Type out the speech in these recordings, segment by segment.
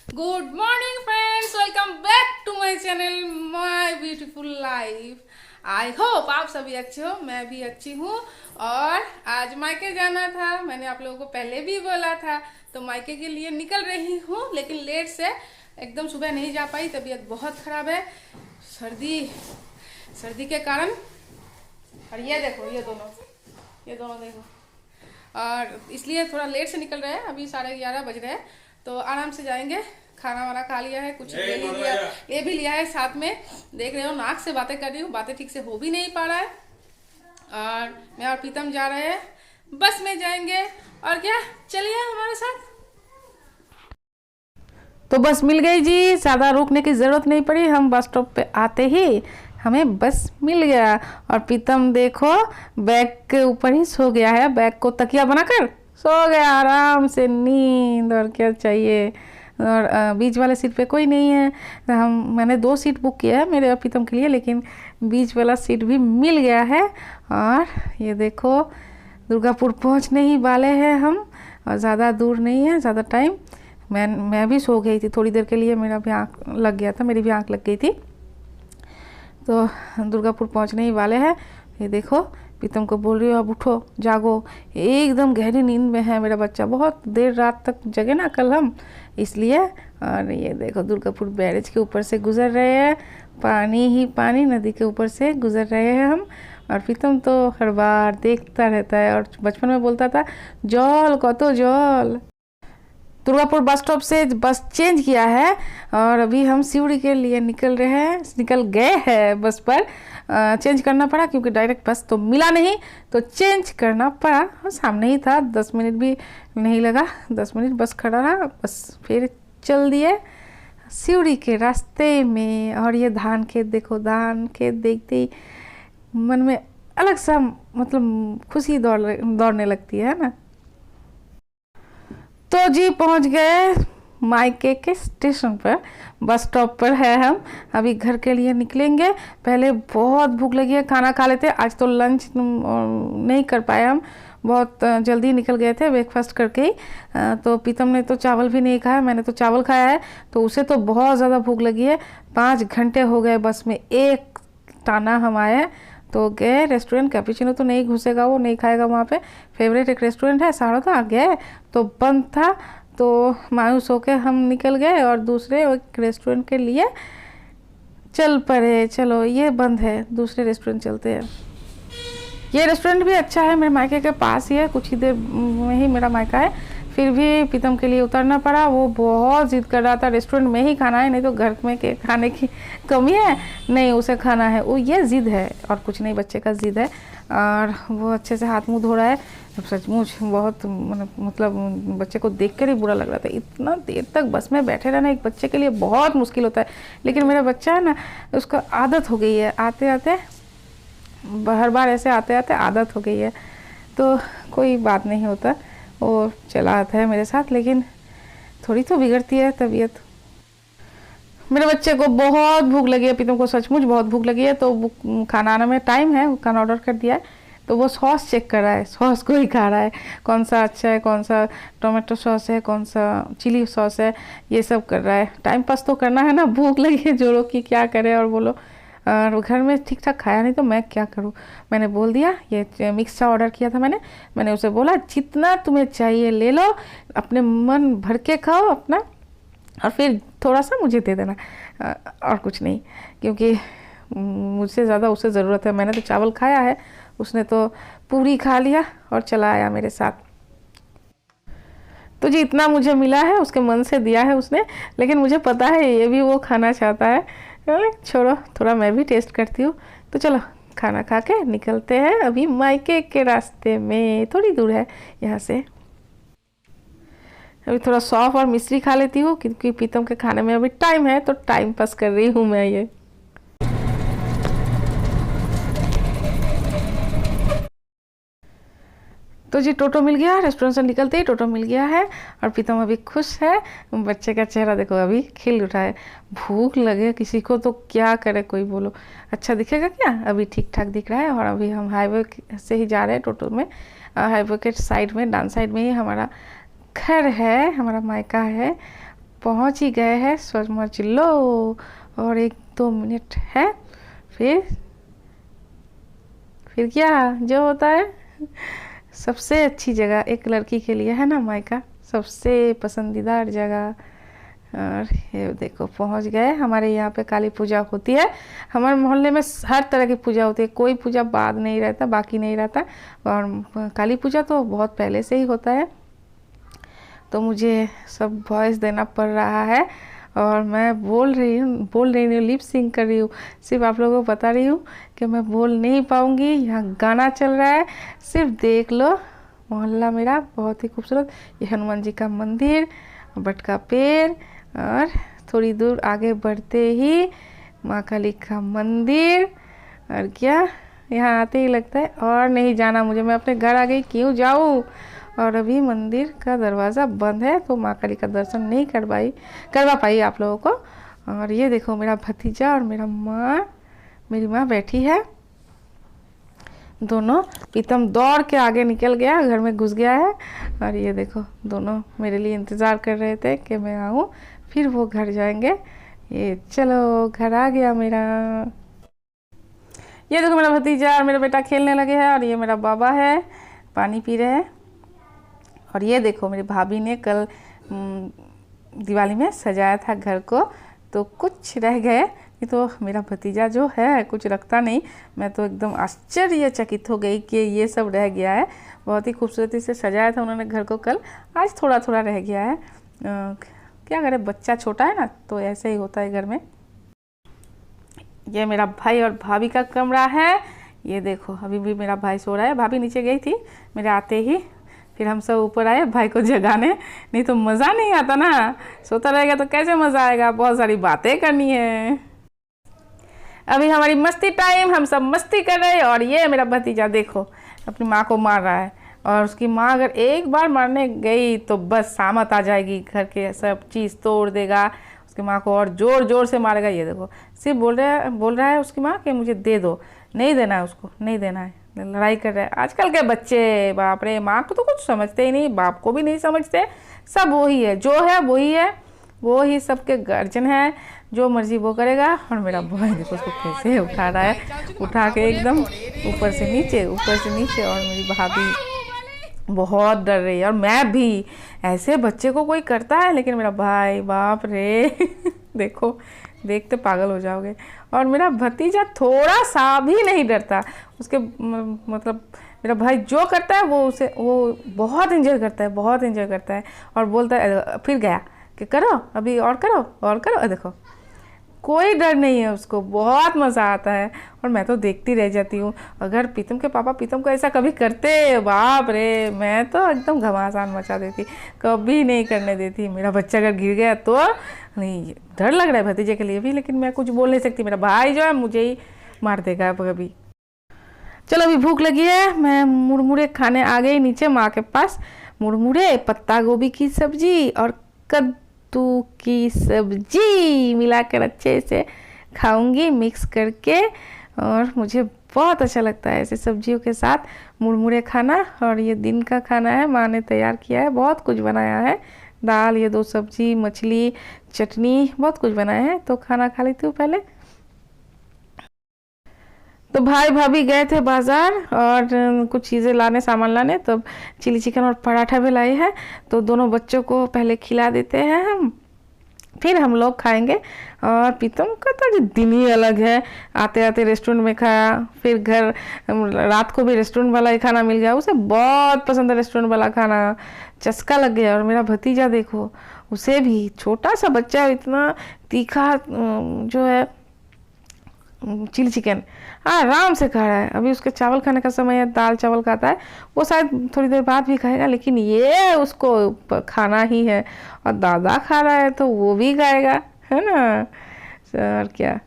Good morning friends, welcome back to my channel my beautiful life. I hope आप सभी अच्छे हो, मैं भी अच्छी हूँ। और आज मायके जाना था, मैंने आप लोगों को पहले भी बोला था, तो मायके के लिए निकल रही हूँ, लेकिन लेट से एकदम सुबह नहीं जा पाई, तबीयत बहुत खराब है, सर्दी सर्दी के कारण। और ये देखो, ये दोनों देखो, और इसलिए थोड़ा लेट से निकल रहे हैं। अभी 11:30 बज रहे हैं, तो आराम से जाएंगे। खाना वाना खा लिया है, कुछ ले भी लिया है साथ में। देख रहे हो, नाक से बातें कर रही हूँ, बातें ठीक से हो भी नहीं पा रहा है। और मैं और प्रीतम जा रहे हैं, बस में जाएंगे। और क्या, चलिए हमारे साथ। तो बस मिल गई जी, ज़्यादा रुकने की ज़रूरत नहीं पड़ी। हम बस स्टॉप पे आते ही हमें बस मिल गया। और प्रीतम देखो, बैग के ऊपर ही सो गया है, बैग को तकिया बनाकर सो गया आराम से, नींद। और क्या चाहिए। और बीच वाले सीट पे कोई नहीं है। मैंने 2 सीट बुक किया है मेरे और प्रीतम के लिए, लेकिन बीच वाला सीट भी मिल गया है। और ये देखो, दुर्गापुर पहुंचने ही वाले हैं हम, और ज़्यादा दूर नहीं है, ज़्यादा टाइम। मैं भी सो गई थी थोड़ी देर के लिए, मेरा भी आँख लग गया था, मेरी भी आँख लग गई थी। तो दुर्गापुर पहुंचने ही वाले हैं। ये देखो, प्रीतम को बोल रही हो अब उठो, जागो। एकदम गहरी नींद में है मेरा बच्चा, बहुत देर रात तक जगे ना कल हम, इसलिए। और ये देखो, दुर्गापुर बैरेज के ऊपर से गुजर रहे हैं, पानी ही पानी, नदी के ऊपर से गुजर रहे हैं हम। और प्रीतम तो हर बार देखता रहता है, और बचपन में बोलता था, जल कतो जल। दुर्गापुर बस स्टॉप से बस चेंज किया है, और अभी हम सिवड़ी के लिए निकल गए हैं बस पर। चेंज करना पड़ा क्योंकि डायरेक्ट बस तो मिला नहीं, तो चेंज करना पड़ा। और सामने ही था, 10 मिनट भी नहीं लगा, 10 मिनट बस खड़ा रहा, बस फिर चल दिए सिवड़ी के रास्ते में। और ये धान खेत देखो, धान खेत देखते ही मन में अलग सा मतलब खुशी दौड़ने लगती है ना। तो जी पहुंच गए मायके के स्टेशन पर, बस स्टॉप पर है हम। अभी घर के लिए निकलेंगे। पहले बहुत भूख लगी है, खाना खा लेते। आज तो लंच नहीं कर पाए हम, बहुत जल्दी निकल गए थे ब्रेकफास्ट करके ही। तो प्रीतम ने तो चावल भी नहीं खाया, मैंने तो चावल खाया है, तो उसे तो बहुत ज़्यादा भूख लगी है। 5 घंटे हो गए बस में, एक टाना हम आए हैं। तो गए रेस्टोरेंट, कैपुचिनो तो नहीं घुसेगा, वो नहीं खाएगा वहाँ पे। फेवरेट एक रेस्टोरेंट है सारदा, गए तो बंद था, तो मायूस होके हम निकल गए और दूसरे एक रेस्टोरेंट के लिए चल पड़े। चलो ये बंद है, दूसरे रेस्टोरेंट चलते हैं। ये रेस्टोरेंट भी अच्छा है, मेरे मायके के पास ही है, कुछ ही देर में ही मेरा मायका है। फिर भी प्रीतम के लिए उतरना पड़ा, वो बहुत ज़िद कर रहा था रेस्टोरेंट में ही खाना है, नहीं तो घर में के खाने की कमी है, नहीं उसे खाना है। वो ये ज़िद है और कुछ नहीं, बच्चे का ज़िद है। और वो अच्छे से हाथ मुँह धो रहा है। सचमुच बहुत मतलब बच्चे को देख कर ही बुरा लग रहा था, इतना देर तक बस में बैठे रहना एक बच्चे के लिए बहुत मुश्किल होता है। लेकिन मेरा बच्चा है ना, उसका आदत हो गई है, आते आते हर बार ऐसे आते आते आदत हो गई है, तो कोई बात नहीं होता। वो चला आता है मेरे साथ, लेकिन थोड़ी तो बिगड़ती है तबीयत। मेरे बच्चे को बहुत भूख लगी है, प्रीतम को सचमुच बहुत भूख लगी है, तो खाना आने में टाइम है, खाना ऑर्डर कर दिया है। तो वो सॉस चेक कर रहा है, सॉस को ही खा रहा है, कौन सा अच्छा है, कौन सा टोमेटो सॉस है, कौन सा चिली सॉस है, ये सब कर रहा है। टाइम पास तो करना है ना, भूख लगी है जोरों की, क्या करे और बोलो। और घर में ठीक ठाक खाया नहीं तो मैं क्या करूँ। मैंने बोल दिया, ये मिक्स चा ऑर्डर किया था मैंने उसे बोला, जितना तुम्हें चाहिए ले लो, अपने मन भर के खाओ अपना, और फिर थोड़ा सा मुझे दे देना, और कुछ नहीं, क्योंकि मुझसे ज़्यादा उसे ज़रूरत है। मैंने तो चावल खाया है, उसने तो पूरी खा लिया और चला आया मेरे साथ। तो जी इतना मुझे मिला है, उसके मन से दिया है उसने, लेकिन मुझे पता है ये भी वो खाना चाहता है। छोड़ो, थोड़ा मैं भी टेस्ट करती हूँ। तो चलो खाना खा के निकलते हैं अभी मायके के रास्ते में, थोड़ी दूर है यहाँ से। अभी थोड़ा सौंफ और मिश्री खा लेती हूँ, क्योंकि प्रीतम के खाने में अभी टाइम है, तो टाइम पास कर रही हूँ मैं ये। तो जी टोटो मिल गया, रेस्टोरेंट से निकलते ही टोटो मिल गया है, और प्रीतम अभी खुश है। बच्चे का चेहरा देखो, अभी खिल उठा है। भूख लगे किसी को तो क्या करे, कोई बोलो अच्छा दिखेगा क्या, अभी ठीक ठाक दिख रहा है। और अभी हम हाईवे से ही जा रहे हैं टोटो में। हाईवे के साइड में, डान साइड में ही हमारा घर है, हमारा मायका है। पहुंच ही गए हैं, समझ लो। और 1-2 मिनट है, फिर क्या जो होता है। सबसे अच्छी जगह एक लड़की के लिए है ना मायका, सबसे पसंदीदा जगह। और ये देखो पहुंच गए। हमारे यहाँ पे काली पूजा होती है, हमारे मोहल्ले में हर तरह की पूजा होती है, कोई पूजा बाद नहीं रहता, बाकी नहीं रहता। और काली पूजा तो बहुत पहले से ही होता है, तो मुझे सब वॉइस देना पड़ रहा है। और मैं बोल रही हूँ, लिप सिंक कर रही हूँ, सिर्फ आप लोगों को बता रही हूँ कि मैं बोल नहीं पाऊँगी। यहाँ गाना चल रहा है, सिर्फ देख लो। मोहल्ला मेरा बहुत ही खूबसूरत। ये हनुमान जी का मंदिर, बट का पेड़, और थोड़ी दूर आगे बढ़ते ही माँ काली का मंदिर। और क्या, यहाँ आते ही लगता है और नहीं जाना मुझे, मैं अपने घर आ गई, क्यों जाऊँ। और अभी मंदिर का दरवाज़ा बंद है, तो माँ काली का दर्शन नहीं करवा पाई आप लोगों को। और ये देखो मेरा भतीजा और मेरी माँ बैठी है दोनों। प्रीतम दौड़ के आगे निकल गया, घर में घुस गया है। और ये देखो दोनों मेरे लिए इंतज़ार कर रहे थे कि मैं आऊँ, फिर वो घर जाएंगे। ये चलो घर आ गया मेरा। ये देखो मेरा भतीजा और मेरा बेटा खेलने लगे हैं, और ये मेरा बाबा है पानी पी रहे हैं। और ये देखो मेरी भाभी ने कल दिवाली में सजाया था घर को, तो कुछ रह गए। ये तो मेरा भतीजा जो है कुछ रखता नहीं, मैं तो एकदम आश्चर्यचकित हो गई कि ये सब रह गया है। बहुत ही खूबसूरती से सजाया था उन्होंने घर को कल, आज थोड़ा थोड़ा रह गया है। क्या करें, बच्चा छोटा है ना, तो ऐसे ही होता है घर में। ये मेरा भाई और भाभी का कमरा है। ये देखो अभी भी मेरा भाई सो रहा है, भाभी नीचे गई थी मेरे आते ही, फिर हम सब ऊपर आए भाई को जगाने, नहीं तो मज़ा नहीं आता ना, सोता रहेगा तो कैसे मज़ा आएगा, बहुत सारी बातें करनी है। अभी हमारी मस्ती टाइम, हम सब मस्ती कर रहे हैं। और ये मेरा भतीजा देखो अपनी माँ को मार रहा है, और उसकी माँ अगर एक बार मारने गई तो बस सामत आ जाएगी, घर के सब चीज़ तोड़ देगा, उसकी माँ को और ज़ोर ज़ोर से मारेगा। ये देखो सिर्फ बोल रहा है उसकी माँ कि मुझे दे दो, नहीं देना है उसको, नहीं देना है, लड़ाई कर रहा है। आजकल के बच्चे बाप रे, माँ को तो कुछ समझते ही नहीं, बाप को भी नहीं समझते, सब वही है, जो है वही है, वो ही सबके गार्जियन है, जो मर्जी वो करेगा। और मेरा भाई देखो उसको कैसे उठा रहा है, उठा के एकदम ऊपर से नीचे, ऊपर से नीचे। और मेरी भाभी बहुत डर रही है, और मैं भी। ऐसे बच्चे को कोई करता है, लेकिन मेरा भाई बाप रे देखो देखते पागल हो जाओगे। और मेरा भतीजा थोड़ा सा भी नहीं डरता, उसके मतलब मेरा भाई जो करता है वो बहुत एंजॉय करता है, बहुत एंजॉय करता है। और बोलता है, फिर गया कि करो अभी और करो और करो। देखो कोई डर नहीं है उसको, बहुत मज़ा आता है। और मैं तो देखती रह जाती हूँ। अगर प्रीतम के पापा प्रीतम को ऐसा कभी करते, बाप रे, मैं तो एकदम घमासान मचा देती, कभी नहीं करने देती। मेरा बच्चा अगर गिर गया तो नहीं, डर लग रहा है भतीजे के लिए भी, लेकिन मैं कुछ बोल नहीं सकती, मेरा भाई जो है मुझे ही मार देगा कभी। चलो अभी भूख लगी है, मैं मुरमुरे खाने आ गई नीचे माँ के पास। मुरमुरे, पत्ता गोभी की सब्जी और कद्दू की सब्जी मिलाकर अच्छे से खाऊंगी मिक्स करके। और मुझे बहुत अच्छा लगता है ऐसे सब्जियों के साथ मुरमुरे खाना। और ये दिन का खाना है, माँ ने तैयार किया है, बहुत कुछ बनाया है, दाल, ये 2 सब्जी, मछली, चटनी, बहुत कुछ बनाया है। तो खाना खा लेती हूँ पहले। तो भाई भाभी गए थे बाज़ार और कुछ चीज़ें लाने, सामान लाने, तो चिली चिकन और पराठा भी लाए हैं। तो दोनों बच्चों को पहले खिला देते हैं हम, फिर हम लोग खाएंगे। और प्रीतम का तो दिन ही अलग है, आते आते रेस्टोरेंट में खाया, फिर घर रात को भी रेस्टोरेंट वाला ही खाना मिल गया, उसे बहुत पसंद है रेस्टोरेंट वाला खाना, चस्का लग गया। और मेरा भतीजा देखो, उसे भी, छोटा सा बच्चा है, इतना तीखा जो है चिली चिकन आराम से खा रहा है। अभी उसके चावल खाने का समय है, दाल चावल खाता है, वो शायद थोड़ी देर बाद भी खाएगा, लेकिन ये उसको खाना ही है। और दादा खा रहा है तो वो भी खाएगा, है ना। और क्या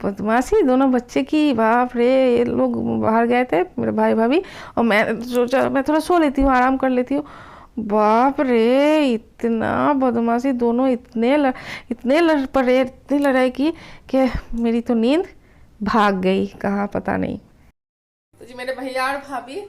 बदमाशी दोनों बच्चे की, बाप रे। ये लोग बाहर गए थे मेरे भाई भाभी, और मैं सोचा मैं थोड़ा सो लेती हूँ, आराम कर लेती हूँ। बाप रे, इतना बदमाशी, दोनों इतने लड़ाई की कि मेरी तो नींद भाग गई कहाँ पता नहीं। तो जी मेरे भैया और भाभी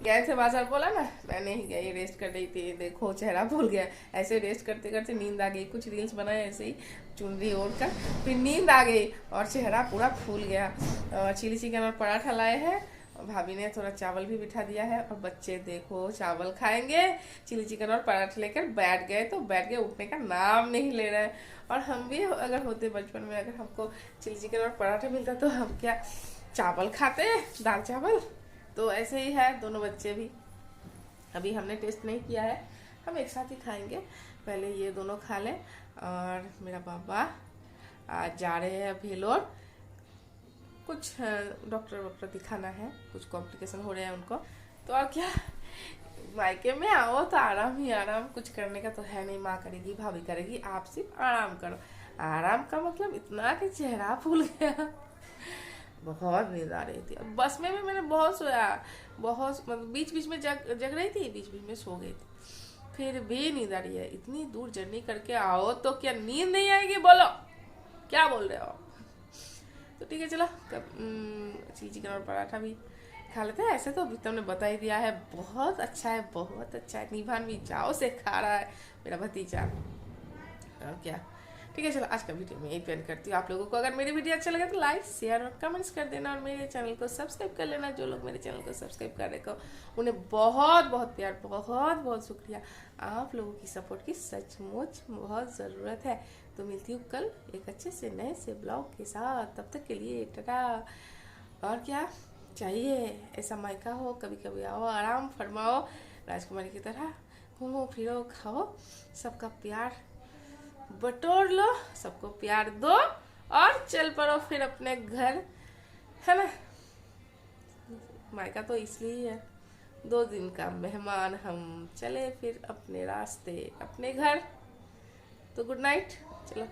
गए थे बाजार, बोला ना, मैं नहीं गई, रेस्ट कर रही थी, देखो चेहरा भूल गया। ऐसे रेस्ट करते करते नींद आ गई, कुछ रील्स बनाए ऐसे ही चुनरी ओढ़ कर, फिर नींद आ गई और चेहरा पूरा फूल गया। चिली चिकन और पराठा लाए हैं, भाभी ने थोड़ा चावल भी बिठा दिया है, और बच्चे देखो चावल खाएंगे, चिली चिकन और पराठा लेकर बैठ गए, तो बैठ के उठने का नाम नहीं ले रहे हैं। और हम भी अगर होते बचपन में, अगर हमको चिली चिकन और पराठा मिलता तो हम क्या चावल खाते, दाल चावल। तो ऐसे ही है, दोनों बच्चे भी। अभी हमने टेस्ट नहीं किया है, हम एक साथ ही खाएंगे, पहले ये दोनों खा लें। और मेरा पापा आज जा रहे हैं भेलोर, कुछ डॉक्टर वॉक्टर दिखाना है, कुछ कॉम्प्लिकेशन हो रहे हैं उनको। तो और क्या, मायके में आओ तो आराम ही आराम, कुछ करने का तो है नहीं, माँ करेगी, भाभी करेगी, आप सिर्फ आराम करो। आराम का मतलब इतना कि चेहरा फूल गया, बहुत नींद आ रही थी। अब बस में भी मैंने बहुत सोया, बहुत, मतलब बीच बीच में जग रही थी, बीच बीच में सो गई थी, फिर भी नींद आ रही है। इतनी दूर जर्नी करके आओ तो क्या नींद नहीं आएगी? बोलो, क्या बोल रहे हो? तो ठीक है, चलो चिली चिकन और पराठा भी खा लेते हैं। ऐसे तो अभी तुमने बता ही दिया है, बहुत अच्छा है, बहुत अच्छा है। निभान भी चाव से खा रहा है मेरा भतीजा, और क्या। ठीक है, चलो आज का वीडियो में यही पेंड करती हूँ। आप लोगों को अगर मेरी वीडियो अच्छा लगे तो लाइक शेयर और कमेंट्स कर देना, और मेरे चैनल को सब्सक्राइब कर लेना। जो लोग मेरे चैनल को सब्सक्राइब कर रहे को उन्हें बहुत बहुत प्यार, बहुत बहुत शुक्रिया। आप लोगों की सपोर्ट की सचमुच बहुत ज़रूरत है। तो मिलती हूँ कल एक अच्छे से नए से ब्लॉग के साथ, तब तक के लिए टाटा। और क्या चाहिए, ऐसा मायका हो, कभी कभी आओ, आराम फरमाओ, राजकुमारी की तरह घूमो फिरो, खाओ, सबका प्यार बटोर लो, सबको प्यार दो, और चल पड़ो फिर अपने घर, है ना। मायका तो इसलिए है, 2 दिन का मेहमान हम, चले फिर अपने रास्ते, अपने घर। तो गुड नाइट, चलो।